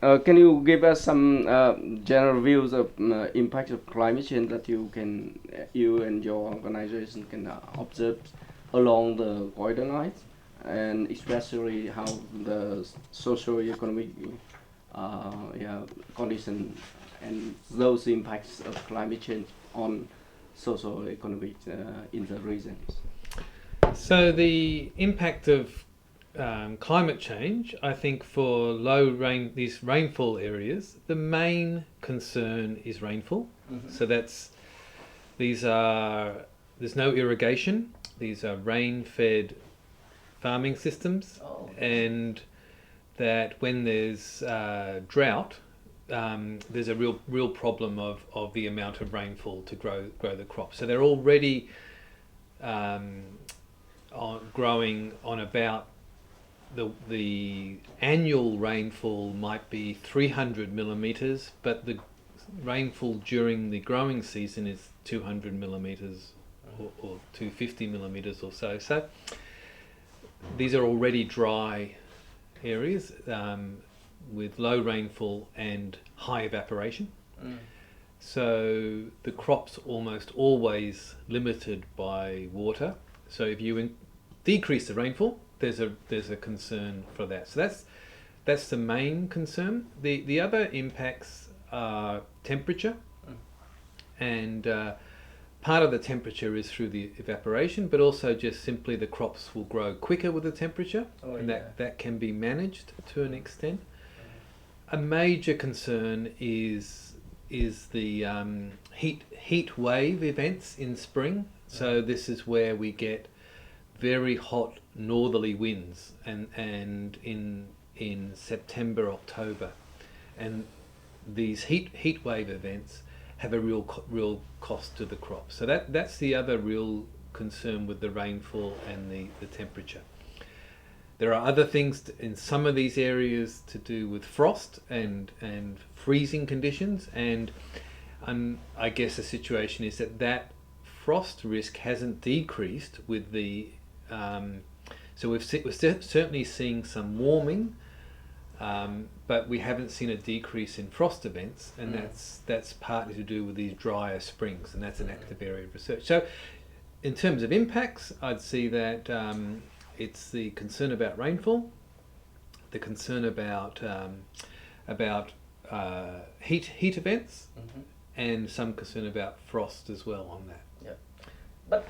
Can you give us some general views of impact of climate change that you and your organization can observe along the Golden Line, and especially how the socio-economic yeah, condition and those impacts of climate change on socio-economic in the regions? So the impact of climate change, I think for these rainfall areas, the main concern is rainfall. Mm-hmm. So there's no irrigation. These are rain-fed farming systems, and that when there's drought, there's a real problem of the amount of rainfall to grow the crop. So they're already growing on about the annual rainfall might be 300 millimeters, but the rainfall during the growing season is 200 millimeters or 250 millimeters or so. So these are already dry areas with low rainfall and high evaporation. Mm. So the crop's almost always limited by water. So if you decrease the rainfall, there's a concern for that. So that's the main concern. The other impacts are temperature, and part of the temperature is through the evaporation, but also just simply the crops will grow quicker with the temperature, and that can be managed to an extent. A major concern is the heat wave events in spring. So this is where we get very hot northerly winds and in September, October, and these heat wave events have a real cost to the crop. So that's the other real concern with the rainfall and the temperature. There are other things in some of these areas to do with frost and freezing conditions, and I guess the situation is that frost risk hasn't decreased with the so we're certainly seeing some warming, but we haven't seen a decrease in frost events, and that's partly to do with these drier springs, and that's an active area of research. So in terms of impacts, I'd see that it's the concern about rainfall, the concern about heat events, mm-hmm. and some concern about frost as well on that. Yeah, but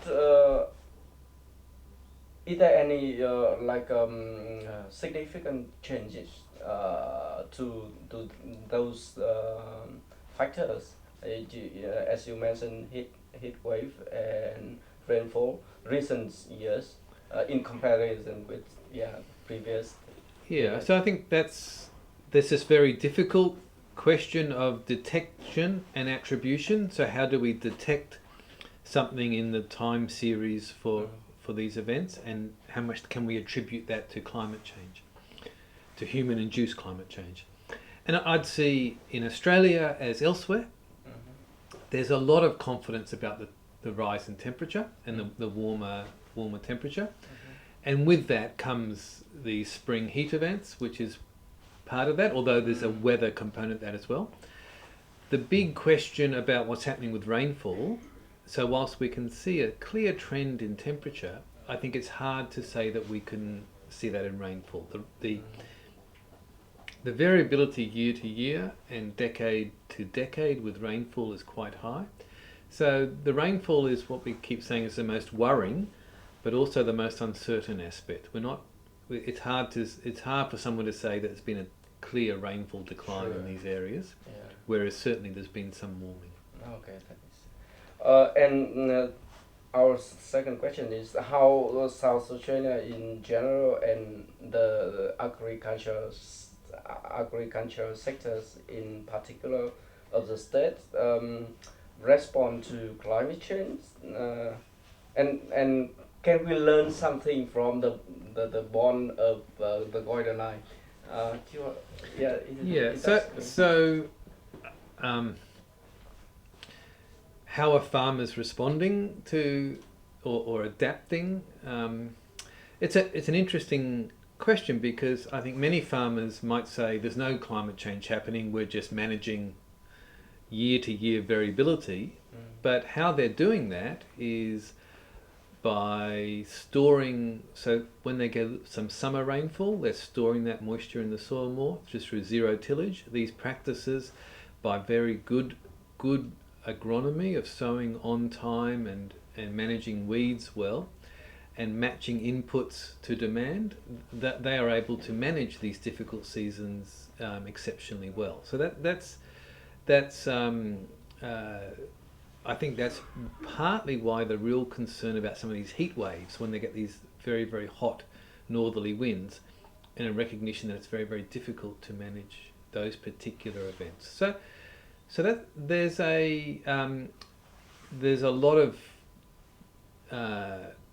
is there any significant changes to those factors, as you mentioned, heat wave and rainfall recent years in comparison with previous? Yeah, so I think there's this very difficult question of detection and attribution. So how do we detect something in the time series for these events, and how much can we attribute that to climate change, to human-induced climate change? And I'd see in Australia as elsewhere, mm-hmm. there's a lot of confidence about the rise in temperature and the warmer temperature. Mm-hmm. And with that comes the spring heat events, which is part of that, although there's a weather component that as well. The big question about what's happening with rainfall, so whilst we can see a clear trend in temperature, I think it's hard to say that we can see that in rainfall. The variability year to year and decade to decade with rainfall is quite high. So the rainfall is what we keep saying is the most worrying, but also the most uncertain aspect. It's hard for someone to say that there's been a clear rainfall decline in these areas, whereas certainly there's been some warming. Okay, thanks. And our second question is how South Australia in general and the agricultural sectors in particular of the state respond to climate change, and can we learn something from the bond of the Golden Line? How are farmers responding to or adapting? It's an interesting question, because I think many farmers might say there's no climate change happening, we're just managing year to year variability. But how they're doing that is by storing, so when they get some summer rainfall, they're storing that moisture in the soil more, just through zero tillage. These practices, by very good agronomy of sowing on time and managing weeds well, and matching inputs to demand, that they are able to manage these difficult seasons exceptionally well. So that's I think that's partly why the real concern about some of these heat waves, when they get these very, very hot northerly winds, and a recognition that it's very, very difficult to manage those particular events. So that there's a lot of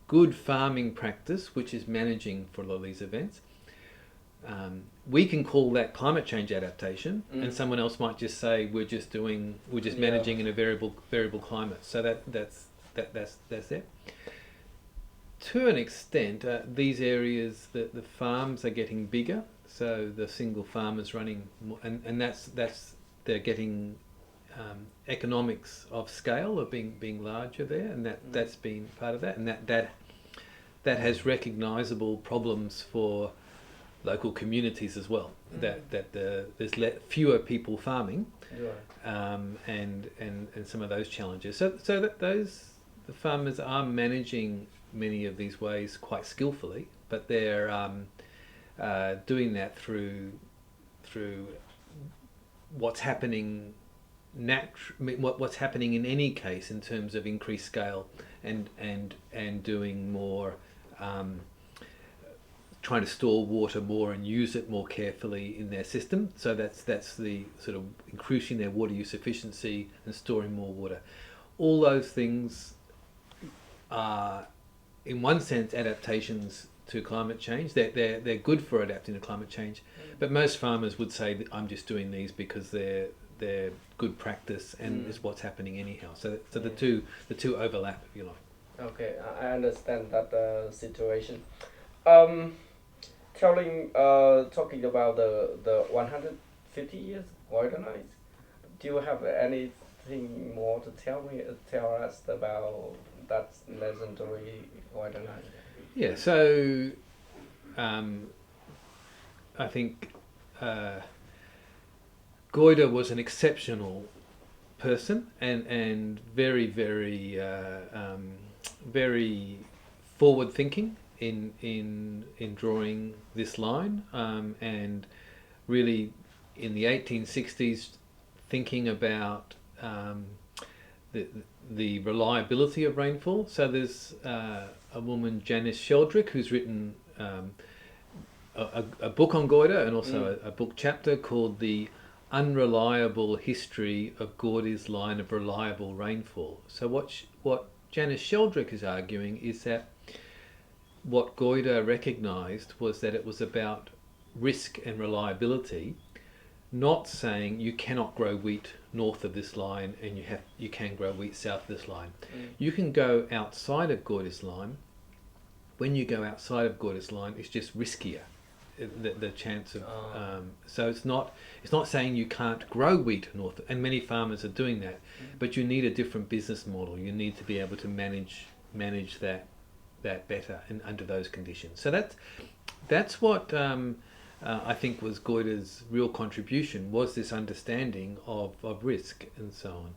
good farming practice which is managing for a lot of these events. We can call that climate change adaptation, and someone else might just say we're just managing in a variable climate. So that's it. To an extent, these areas, the farms are getting bigger, so the single farmers running more, and that's they're getting economics of scale of being larger there, and that's been part of that, and that has recognisable problems for local communities as well. There's fewer people farming, and some of those challenges. So that the farmers are managing many of these ways quite skillfully, but they're doing that through what's happening what's happening in any case in terms of increased scale and doing more. Trying to store water more and use it more carefully in their system. So that's the sort of increasing their water use efficiency and storing more water. All those things are, in one sense, adaptations to climate change. They're good for adapting to climate change, but most farmers would say that I'm just doing these because they're good practice and is what's happening anyhow. So the two overlap, if you like. Okay, I understand that situation. Talking about the 150 years golden age, do you have anything more to tell us about that legendary golden age? Yeah, so I think Goida was an exceptional person and very, very, very forward thinking in drawing this line, and really in the 1860s thinking about the reliability of rainfall. So there's a woman, Janice Sheldrick, who's written a book on Goida, and also a book chapter called The Unreliable History of Gaudi's Line of Reliable Rainfall. So what Janice Sheldrick is arguing is that what Goida recognised was that it was about risk and reliability, not saying you cannot grow wheat north of this line and you can grow wheat south of this line. You can go outside of Goida's line. When you go outside of Goida's line, it's just riskier. The chance of so it's not saying you can't grow wheat north, and many farmers are doing that, but you need a different business model. You need to be able to manage that better and under those conditions. So that's what I think was Goida's real contribution, was this understanding of risk and so on.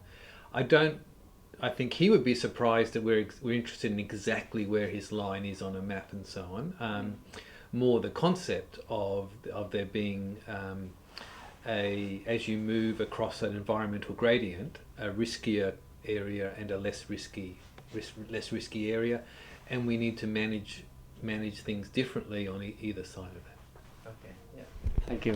I think he would be surprised that we're interested in exactly where his line is on a map and so on. More the concept of there being as you move across an environmental gradient, a riskier area and a less risky area, and we need to manage things differently on either side of that. Okay, yeah. Thank you.